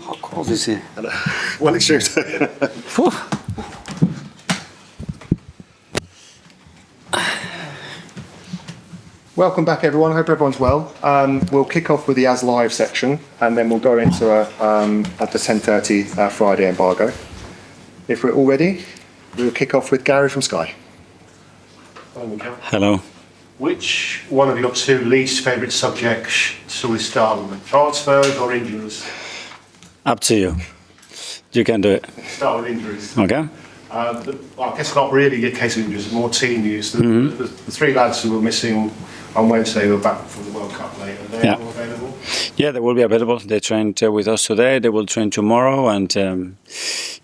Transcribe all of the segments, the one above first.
How cold is it? Well, it's true. Welcome back, everyone. Hope everyone's well. We'll kick off with the As Live section, and then we'll go into at the 10:30 Friday embargo. If we're all ready, we'll kick off with Gary from Sky. Hello. Which one of your two least favourite subjects shall we start with? Transfers or injuries? Up to you. You can do it. Start with injuries. Okay. Well, I guess not really a case of injuries, more team news. The three lads who were missing on Wednesday were back from the World Cup later. Are they all available? Yeah, they will be available. They trained with us today. They will train tomorrow, and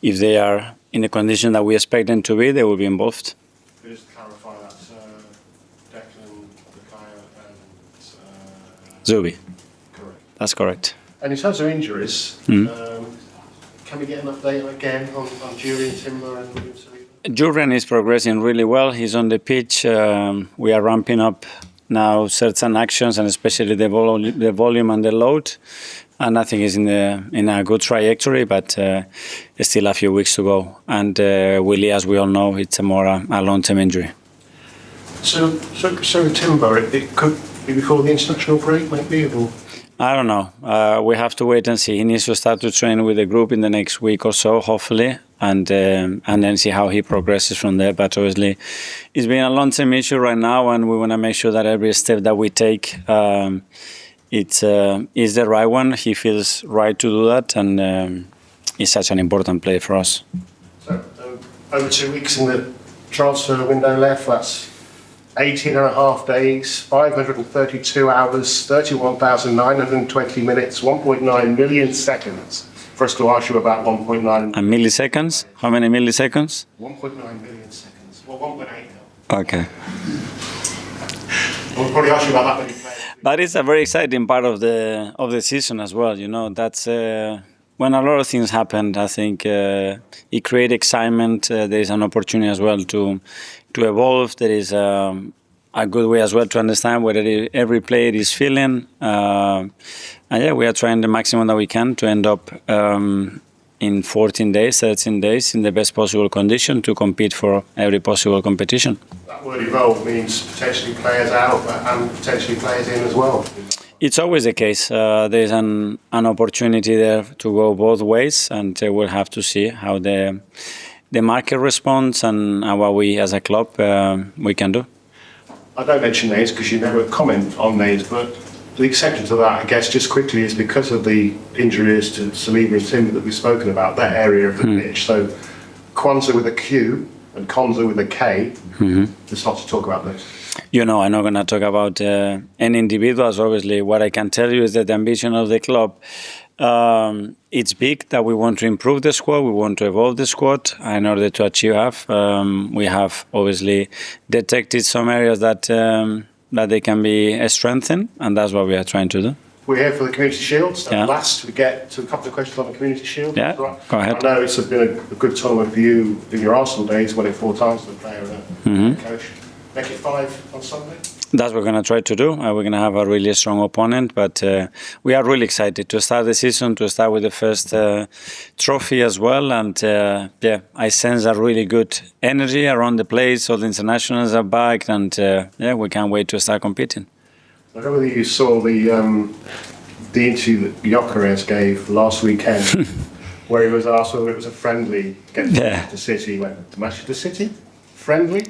if they are in the condition that we expect them to be, they will be involved. Just to clarify, that's Declan, Bukayo and Zubi. correct. That's correct. And in terms of injuries, can we get an update again on Jurriën Timber and William Saliba? Jurriën is progressing really well. He's on the pitch. We are ramping up now certain actions, and especially the volume and the load. And I think he's in a good trajectory, but still a few weeks to go. And Willie, as we all know, it's a long-term injury. So Timber, it could be before the international break, maybe? Or? I don't know. We have to wait and see. He needs to start to train with the group in the next week or so, hopefully, and then see how he progresses from there. But obviously, it's been a long-term issue right now, and we want to make sure that every step that we take is the right one. He feels right to do that, and it's such an important play for us. So over 2 weeks in the transfer window left, that's 18 and a half days, 532 hours, 31,920 minutes, 1.9 million seconds. For us to ask you about 1.9... And milliseconds? How many milliseconds? 1.9 million seconds. Well, 1.8 now. Okay. We'll probably ask you about that many players. That is a very exciting part of the season as well. You know, that's when a lot of things happen. I think it creates excitement. There is an opportunity as well to evolve. There is a good way as well to understand what every player is feeling. And yeah, we are trying the maximum that we can to end up in 14 days, 13 days in the best possible condition to compete for every possible competition. That word evolve means potentially players out and potentially players in as well. It's always the case. There's an opportunity there to go both ways, and we'll have to see how the market responds and what we as a club we can do. I don't mention names because you never comment on names, but the exception to that, I guess, just quickly, is because of the injuries to Saliba and Timber that we've spoken about, that area of the pitch. So Quansah with a Q and Konsa with a K. There's lots to talk about those. You know, I'm not going to talk about any individuals. Obviously, what I can tell you is that the ambition of the club, it's big, that we want to improve the squad, we want to evolve the squad in order to achieve we have obviously detected some areas that they can be strengthened, and that's what we are trying to do. We're here for the Community Shield. So Yeah. last, we get to a couple of questions on the Community Shield. Yeah, Right. go ahead. I know it's been a good tournament for you in your Arsenal days, winning 4 times as a player and a coach. Make it 5 on Sunday. That's what we're going to try to do. We're going to have a really strong opponent, but we are really excited to start the season, to start with the first trophy as well. And yeah, I sense a really good energy around the place. All the internationals are back, and yeah, we can't wait to start competing. I don't know whether you saw the interview that Gyökeres gave last weekend, where he was asked whether it was a friendly get to Manchester City. He went, to Manchester City? Friendly?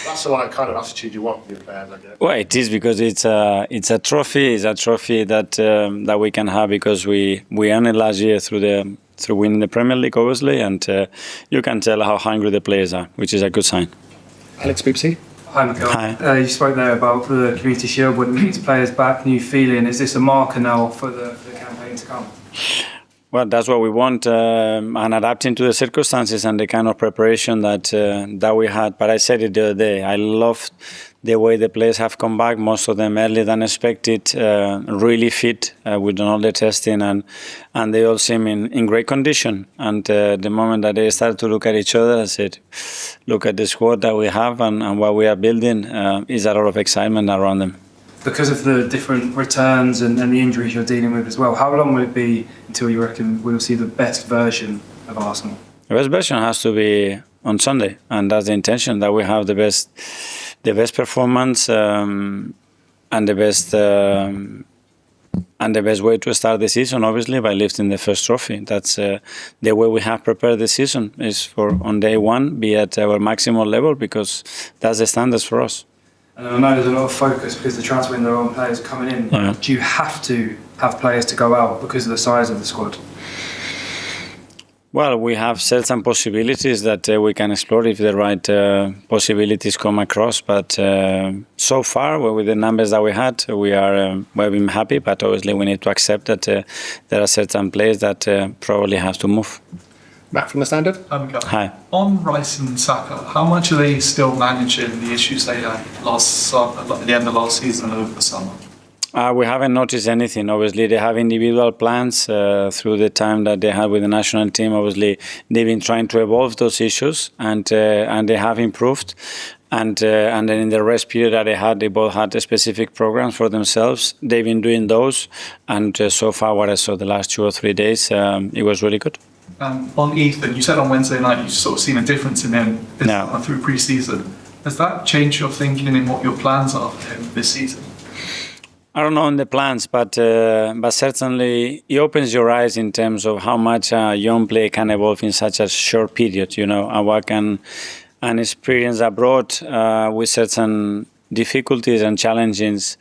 That's the kind of attitude you want from your players, I guess. Well, it is, because it's a trophy. It's a trophy that we can have because we earned it last year through winning the Premier League, obviously, and you can tell how hungry the players are, which is a good sign. Alex, BBC. Hi, Mikel. Hi. You spoke there about the Community Shield, when these players back, new feeling. Is this a marker now for the campaign to come? Well, that's what we want, and adapting to the circumstances and the kind of preparation that we had. But I said it the other day, I loved the way the players have come back, most of them earlier than expected, really fit. We've done all the testing, and they all seem in great condition. And the moment that they started to look at each other, I said, look at the squad that we have and what we are building, is a lot of excitement around them. because of the different returns and the injuries you're dealing with as well, how long will it be until you reckon we'll see the best version of Arsenal? The best version has to be on Sunday, and that's the intention, that we have the best performance and the best way to start the season, obviously, by lifting the first trophy. That's the way we have prepared the season, is for on day one be at our maximum level, because that's the standards for us. And I know there's a lot of focus because the transfer window on players coming in. Yeah. Do you have to have players to go out because of the size of the squad? Well, we have certain possibilities that we can explore if the right possibilities come across. But so far, with the numbers that we had, we've been happy. But obviously, we need to accept that there are certain players that probably have to move. Matt from the Standard. Hi. On Rice and Saka, how much are they still managing the issues they had at the end of last season and over the summer? We haven't noticed anything. Obviously, they have individual plans through the time that they had with the national team. Obviously, they've been trying to evolve those issues, and they have improved. And then in the rest period that they both had specific programs for themselves. They've been doing those, and so far, what I saw the last 2 or 3 days, it was really good. On Ethan, you said on Wednesday night you sort of seen a difference in him through pre-season. Has that changed your thinking in what your plans are for him this season? I don't know on the plans, but certainly it opens your eyes in terms of how much a young player can evolve in such a short period, and what can an experience abroad with certain difficulties and challenges,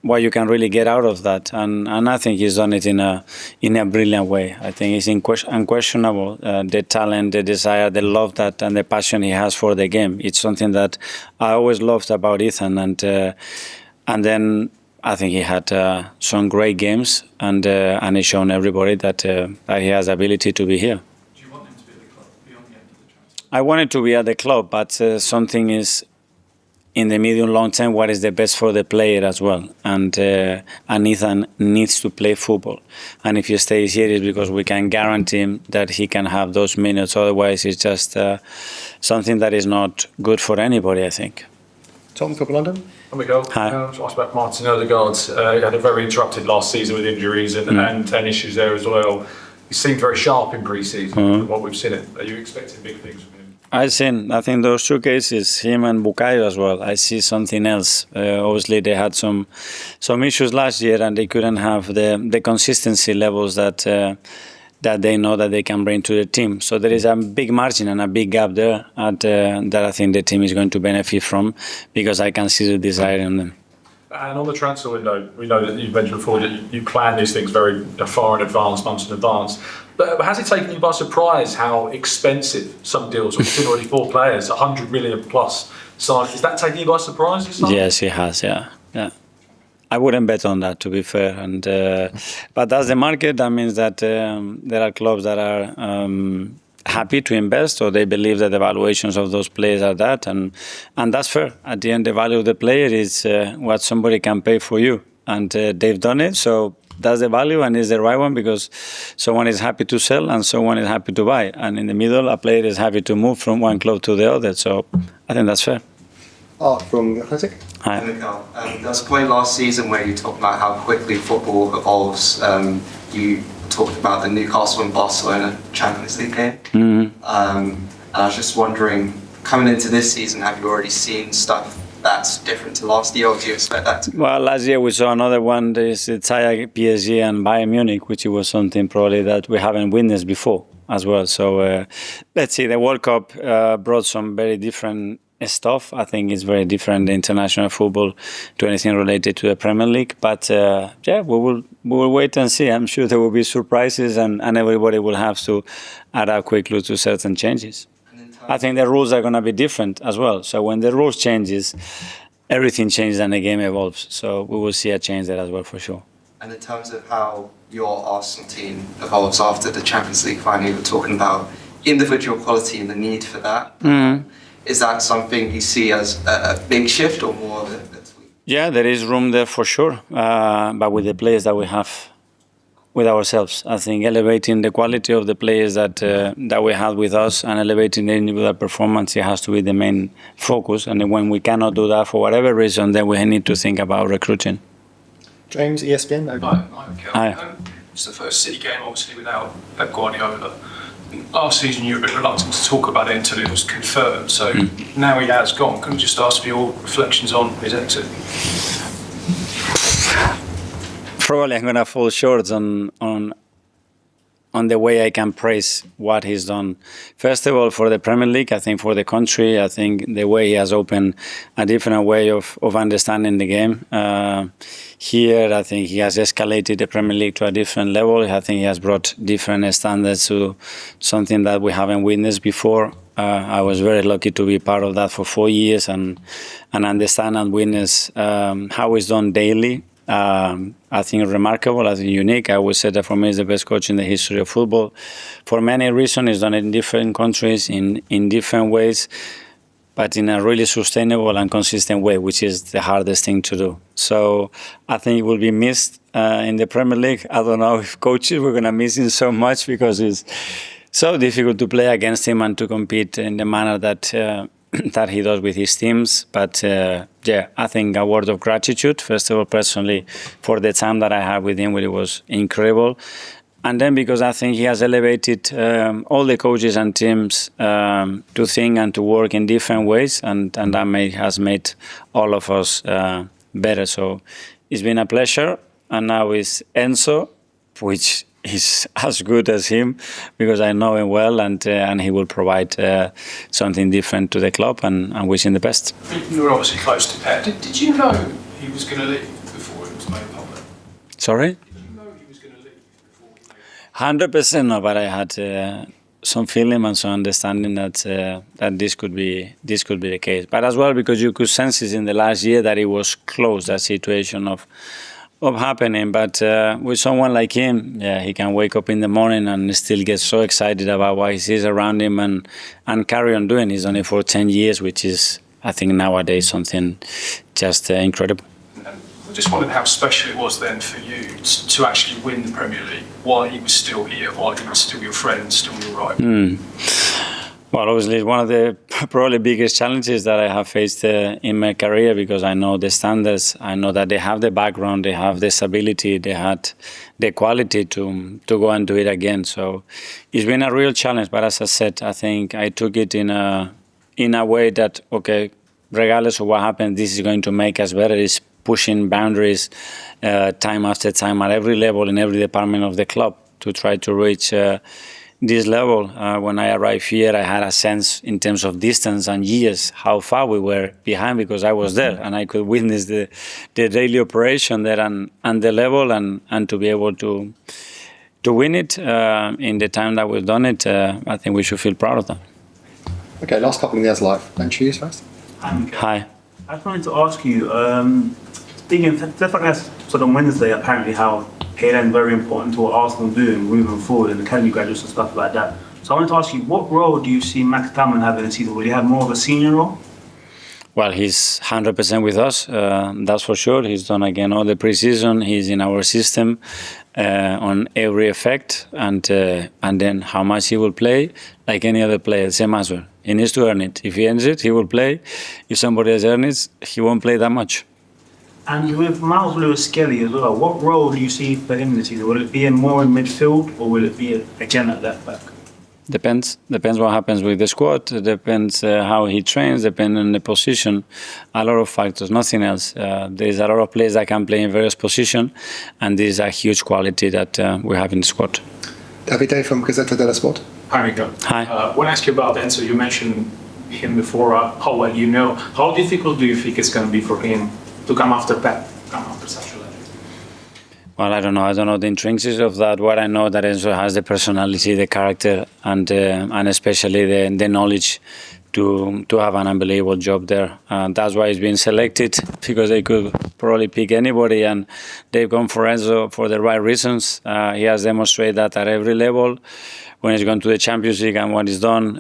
what you can really get out of that. And I think he's done it in a brilliant way. I think it's unquestionable, the talent, the desire, the love and the passion he has for the game. It's something that I always loved about Ethan, and then I think he had some great games, and he's shown everybody that he has the ability to be here. Do you want him to be at the club beyond the end of the transfer? I wanted to be at the club, but something is, in the medium long term, what is the best for the player as well. And Ethan needs to play football. And if he stays here, it's because we can guarantee him that he can have those minutes. Otherwise, it's just something that is not good for anybody, I think. Tom from London. Hi, Mikel. Hi. I was asked about Martin Ødegaard. He had a very interrupted last season with injuries and issues there as well. He seemed very sharp in pre-season from what we've seen. Are you expecting big things from him? I think those 2 cases, him and Bukayo as well, I see something else. Obviously, they had some issues last year, and they couldn't have the consistency levels that they know that they can bring to the team. So there is a big margin and a big gap there that I think the team is going to benefit from, because I can see the desire in them. And on the transfer window, we know that you've mentioned before that you plan these things very far in advance, months in advance. But has it taken you by surprise how expensive some deals are? We've seen already 4 players, 100 million plus. So is that taking you by surprise this time? Yes, it has, yeah. I wouldn't bet on that, to be fair. And but that's the market. That means that there are clubs that are happy to invest, or they believe that the valuations of those players are that, and that's fair. At the end, the value of the player is what somebody can pay for you, and they've done it. So that's the value, and it's the right one, because someone is happy to sell and someone is happy to buy, and in the middle, a player is happy to move from one club to the other. So I think that's fair. Art from The Athletic. Hi. There was a point last season where you talked about how quickly football evolves. You talked about the Newcastle and Barcelona Champions League game. And I was just wondering, coming into this season, have you already seen stuff that's different to last year, or do you expect that to? Well, last year we saw another one. There's Ajax, PSG and Bayern Munich, which was something probably that we haven't witnessed before as well. So let's see, the World Cup brought some very different stuff. I think it's very different, the international football, to anything related to the Premier League. But we will wait and see. I'm sure there will be surprises, and everybody will have to adapt quickly to certain changes. I think the rules are going to be different as well. So when the rules changes, everything changes and the game evolves. So we will see a change there as well, for sure. And in terms of how your Arsenal team evolves after the Champions League final, you were talking about individual quality and the need for that. Is that something you see as a big shift, or more of a tweak? Yeah, there is room there for sure. But with the players that we have with ourselves. I think elevating the quality of the players that we have with us and elevating the individual performance, it has to be the main focus. And then when we cannot do that for whatever reason, then we need to think about recruiting. James, ESPN. Hi. It's the first City game, obviously, without Pep Guardiola. Last season, you were a bit reluctant to talk about it until it was confirmed. So now he has gone. Can we just ask for your reflections on his exit? Probably I'm gonna fall short on the way I can praise what he's done. First of all, for the Premier League, I think for the country, I think the way he has opened a different way of understanding the game. Here, I think he has escalated the Premier League to a different level. I think he has brought different standards to something that we haven't witnessed before. I was very lucky to be part of that for 4 years and understand and witness how it's done daily. I think remarkable, I think unique. I would say that for me, he's the best coach in the history of football. For many reasons, he's done it in different countries, in different ways, but in a really sustainable and consistent way, which is the hardest thing to do. So I think he will be missed in the Premier League. I don't know if coaches were going to miss him so much because it's so difficult to play against him and to compete in the manner that that he does with his teams. But I think a word of gratitude, first of all, personally, for the time that I had with him, where it was incredible. And then because I think he has elevated all the coaches and teams to think and to work in different ways, and that has made all of us better. So it's been a pleasure. And now it's Enzo, which is as good as him, because I know him well, and he will provide something different to the club, and wish him the best. You were obviously close to Pep. Did you know he was going to leave before it was made public? Sorry? Did you know he was going to leave before he made it? 100% no, but I had some feeling and some understanding that this could be the case. But as well, because you could sense it in the last year that it was close, that situation of happening. But with someone like him, he can wake up in the morning and still get so excited about what he sees around him and carry on doing. He's done it for 10 years, which is, I think, nowadays something just incredible. I just wondered how special it was then for you to actually win the Premier League while he was still here, while he was still your friend, still your rival. Well, obviously, it's one of the probably biggest challenges that I have faced in my career, because I know the standards, I know that they have the background, they have the stability, they had the quality to go and do it again. So it's been a real challenge. But as I said, I think I took it in a way that, okay, regardless of what happens, this is going to make us better. It's pushing boundaries time after time at every level, in every department of the club, to try to reach this level. When I arrived here, I had a sense in terms of distance and years how far we were behind, because I was there and I could witness the daily operation there and the level, and to be able to win it in the time that we've done it. I think we should feel proud of that. Okay, last couple of years live. Don't you first? Hi. I just wanted to ask you, thinking definitely sort of Wednesday, apparently how Hayden is very important to what Arsenal do and moving forward, and the academy graduates and stuff like that. So I wanted to ask you, what role do you see Max Dowman having this season? Will he have more of a senior role? Well, he's 100% with us, that's for sure. He's done again all the preseason. He's in our system on every effect, and then how much he will play, like any other player, same as well. He needs to earn it. If he earns it, he will play. If somebody else earns it, he won't play that much. And with Myles Lewis-Skelly as well, what role do you see for him this season? Will it be more in midfield, or will it be again at left back? Depends what happens with the squad. Depends how he trains. Depends on the position. A lot of factors, nothing else. There's a lot of players that can play in various positions, and this is a huge quality that we have in the squad. Davide from Gazzetta dello Sport. Hi, Mikel. Hi. When I ask you about Enzo, you mentioned him before, how well you know. How difficult do you think it's going to be for him to come after Pep, come after such a legend? Well, I don't know. I don't know the intrinsics of that. What I know that Enzo has the personality, the character, and especially the knowledge to have an unbelievable job there. That's why he's been selected, because they could probably pick anybody, and they've gone for Enzo for the right reasons. He has demonstrated that at every level, when he's gone to the Champions League and what he's done,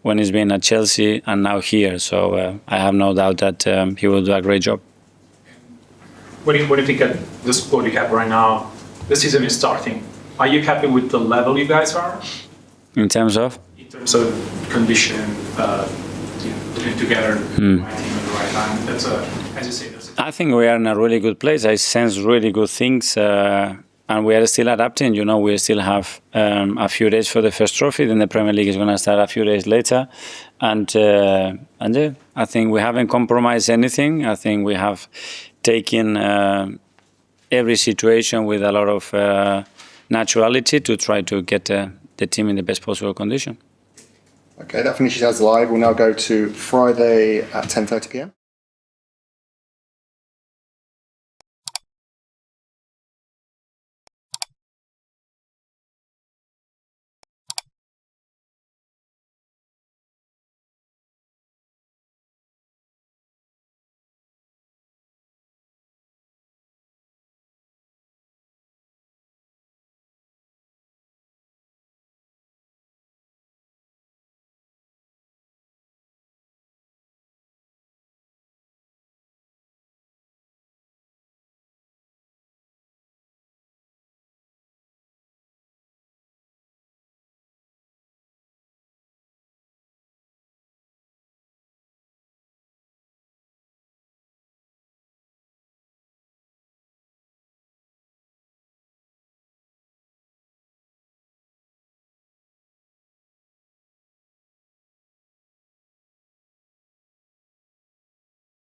when he's been at Chelsea and now here. So I have no doubt that he will do a great job. What do you think of the squad you have right now? the season is starting. Are you happy with the level you guys are? In terms of? In terms of condition, putting together the right team at the right time. That's as you say, I think we are in a really good place. I sense really good things, and we are still adapting. You know, we still have a few days for the first trophy. Then the Premier League is going to start a few days later, and yeah, I think we haven't compromised anything. I think we have taken every situation with a lot of naturality to try to get the team in the best possible condition. Okay, that finishes as live. We'll now go to Friday at 10:30 p.m.